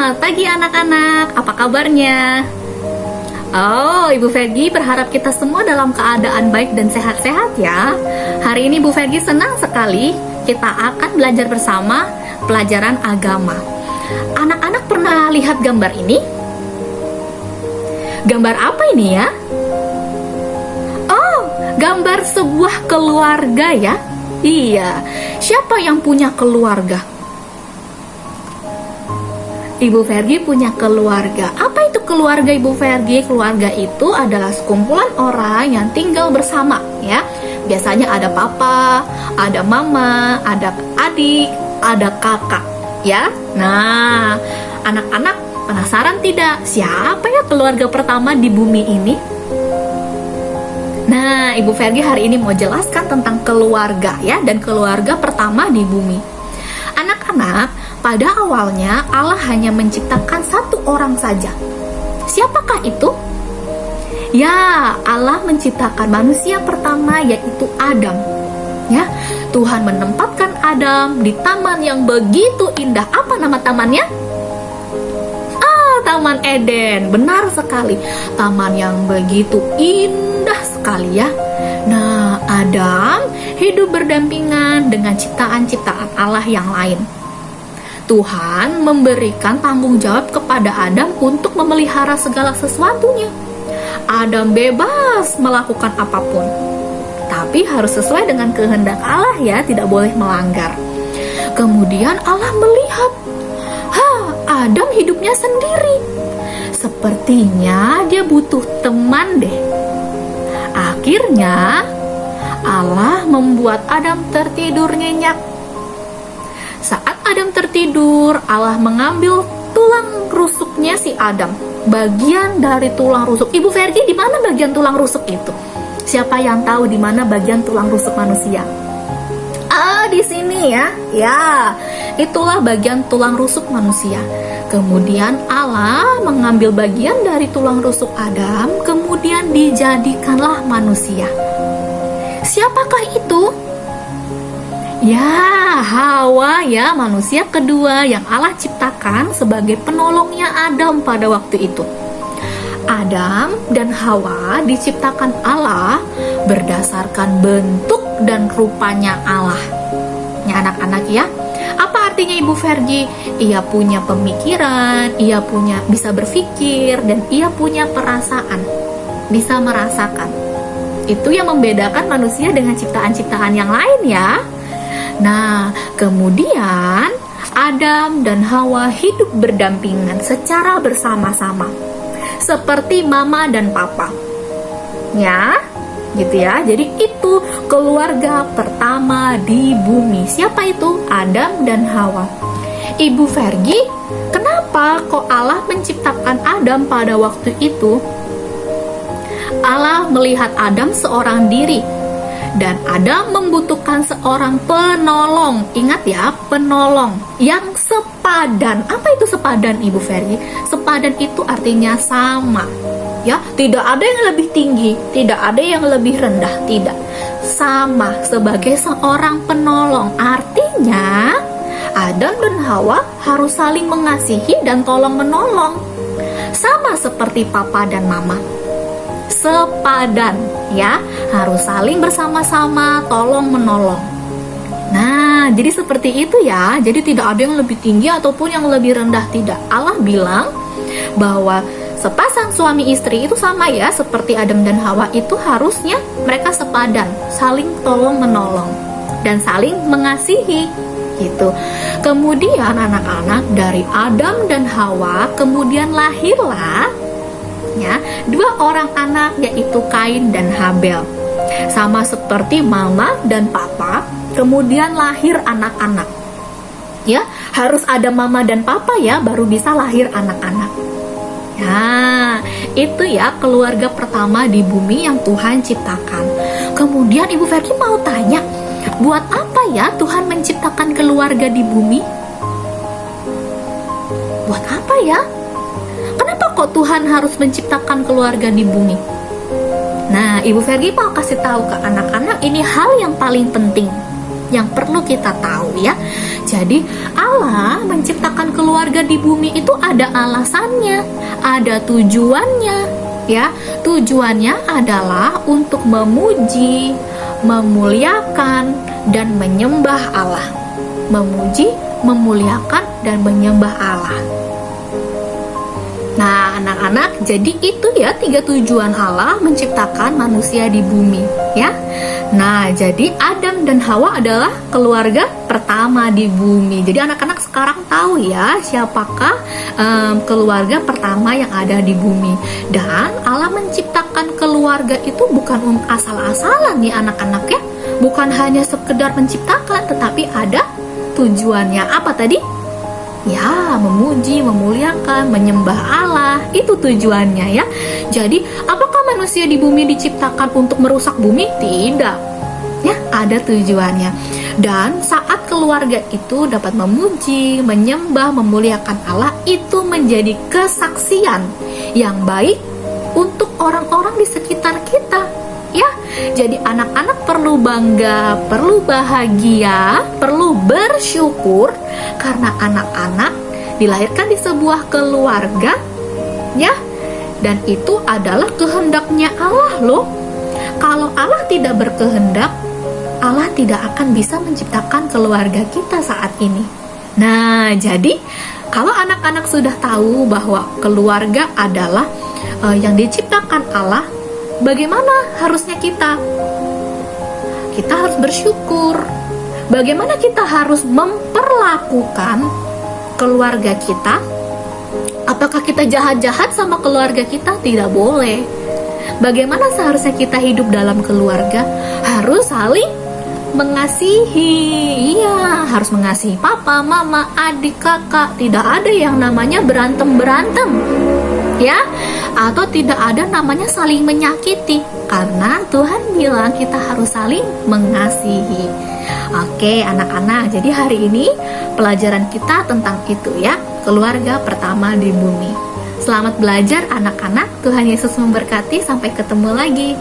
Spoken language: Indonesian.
Selamat pagi anak-anak, apa kabarnya? Oh, Ibu Fergie berharap kita semua dalam keadaan baik dan sehat-sehat ya. Hari ini Ibu Fergie senang sekali kita akan belajar bersama pelajaran agama. Anak-anak pernah lihat gambar ini? Gambar apa ini ya? Oh, gambar sebuah keluarga ya. Iya, siapa yang punya keluarga? Ibu Fergie punya keluarga. Apa itu keluarga Ibu Fergie? Keluarga itu adalah sekumpulan orang yang tinggal bersama ya. Biasanya ada papa, ada mama, ada adik, ada kakak ya. Nah, anak-anak penasaran tidak? Siapa ya keluarga pertama di bumi ini? Nah, Ibu Fergie hari ini mau jelaskan tentang keluarga ya, dan keluarga pertama di bumi. Anak-anak, pada awalnya Allah hanya menciptakan satu orang saja. Siapakah itu? Ya, Allah menciptakan manusia pertama, yaitu Adam. Ya, Tuhan menempatkan Adam di taman yang begitu indah. Apa nama tamannya? Taman Eden. Benar sekali. Taman yang begitu indah sekali ya. Nah, Adam hidup berdampingan dengan ciptaan-ciptaan Allah yang lain. Tuhan memberikan tanggung jawab kepada Adam untuk memelihara segala sesuatunya. Adam bebas melakukan apapun, tapi harus sesuai dengan kehendak Allah ya, tidak boleh melanggar. Kemudian Allah melihat, Adam hidupnya sendiri. Sepertinya dia butuh teman deh. Akhirnya Allah membuat Adam tertidur nyenyak. Saat Adam tertidur, Allah mengambil tulang rusuknya si Adam, bagian dari tulang rusuk. Ibu Fergie, di mana bagian tulang rusuk itu? Siapa yang tahu di mana bagian tulang rusuk manusia? Di sini ya. Ya, itulah bagian tulang rusuk manusia. Kemudian Allah mengambil bagian dari tulang rusuk Adam, kemudian dijadikanlah manusia. Siapakah itu? Ya, Hawa ya, manusia kedua yang Allah ciptakan sebagai penolongnya Adam pada waktu itu. Adam dan Hawa diciptakan Allah berdasarkan bentuk dan rupanya Allah. Ya anak-anak ya. Apa artinya Ibu Fergie? Ia punya pemikiran, ia bisa berpikir, dan ia punya perasaan, bisa merasakan. Itu yang membedakan manusia dengan ciptaan-ciptaan yang lain ya. Nah, kemudian Adam dan Hawa hidup berdampingan secara bersama-sama, seperti mama dan papa. Ya, gitu ya. Jadi itu keluarga pertama di bumi. Siapa itu? Adam dan Hawa. Ibu Fergie, kenapa kok Allah menciptakan Adam pada waktu itu? Allah melihat Adam seorang diri, dan Adam membutuhkan seorang penolong. Ingat ya, penolong yang sepadan. Apa itu sepadan Ibu Fergie? Sepadan itu artinya sama. Ya, tidak ada yang lebih tinggi, tidak ada yang lebih rendah, tidak. Sama sebagai seorang penolong. Artinya Adam dan Hawa harus saling mengasihi dan tolong menolong. Sama seperti papa dan mama. Sepadan ya, harus saling bersama-sama tolong menolong. Nah, jadi seperti itu ya. Jadi tidak ada yang lebih tinggi ataupun yang lebih rendah, tidak. Allah bilang bahwa sepasang suami istri itu sama ya, seperti Adam dan Hawa, itu harusnya mereka sepadan, saling tolong menolong dan saling mengasihi gitu. Kemudian anak-anak, dari Adam dan Hawa kemudian lahirlah ya, dua orang anak, yaitu Kain dan Habel. Sama seperti mama dan papa, kemudian lahir anak-anak. Ya, harus ada mama dan papa ya, baru bisa lahir anak-anak. Nah, itu ya keluarga pertama di bumi yang Tuhan ciptakan. Kemudian Ibu Fergie mau tanya, buat apa ya Tuhan menciptakan keluarga di bumi? Buat apa ya? Kenapa kok Tuhan harus menciptakan keluarga di bumi? Nah, Ibu Fergie mau kasih tahu ke anak-anak, ini hal yang paling penting yang perlu kita tahu ya. Jadi Allah menciptakan keluarga keluarga di bumi itu ada alasannya, ada tujuannya, ya. Tujuannya adalah untuk memuji, memuliakan, dan menyembah Allah. Memuji, memuliakan, dan menyembah Allah. Nah, anak-anak, jadi itu ya 3 tujuan Allah menciptakan manusia di bumi, ya. Nah, jadi Adam dan Hawa adalah keluarga pertama di bumi. Jadi anak-anak sekarang tahu ya siapakah keluarga pertama yang ada di bumi. Dan Allah menciptakan keluarga itu bukan asal-asalan nih anak-anak ya. Bukan hanya sekedar menciptakan, tetapi ada tujuannya. Apa tadi? Ya, memuji, memuliakan, menyembah Allah. Itu tujuannya ya. Jadi, apakah manusia di bumi diciptakan untuk merusak bumi? Tidak. Ya, ada tujuannya. Dan saat keluarga itu dapat memuji, menyembah, memuliakan Allah, itu menjadi kesaksian yang baik untuk orang-orang di sekitar kita. Ya, jadi anak-anak perlu bangga, perlu bahagia, perlu bersyukur karena anak-anak dilahirkan di sebuah keluarga, ya. Dan itu adalah kehendaknya Allah loh. Kalau Allah tidak berkehendak, Allah tidak akan bisa menciptakan keluarga kita saat ini. Nah, jadi kalau anak-anak sudah tahu bahwa keluarga adalah yang diciptakan Allah, bagaimana harusnya kita? Kita harus bersyukur. Bagaimana kita harus memperlakukan keluarga kita? Apakah kita jahat-jahat sama keluarga kita? Tidak boleh. Bagaimana seharusnya kita hidup dalam keluarga? Harus saling mengasihi. Iya, harus mengasihi papa, mama, adik, kakak. Tidak ada yang namanya berantem-berantem, ya, atau tidak ada namanya saling menyakiti, karena Tuhan bilang kita harus saling mengasihi. Oke anak-anak, jadi hari ini pelajaran kita tentang itu ya, keluarga pertama di bumi. Selamat belajar anak-anak, Tuhan Yesus memberkati, sampai ketemu lagi.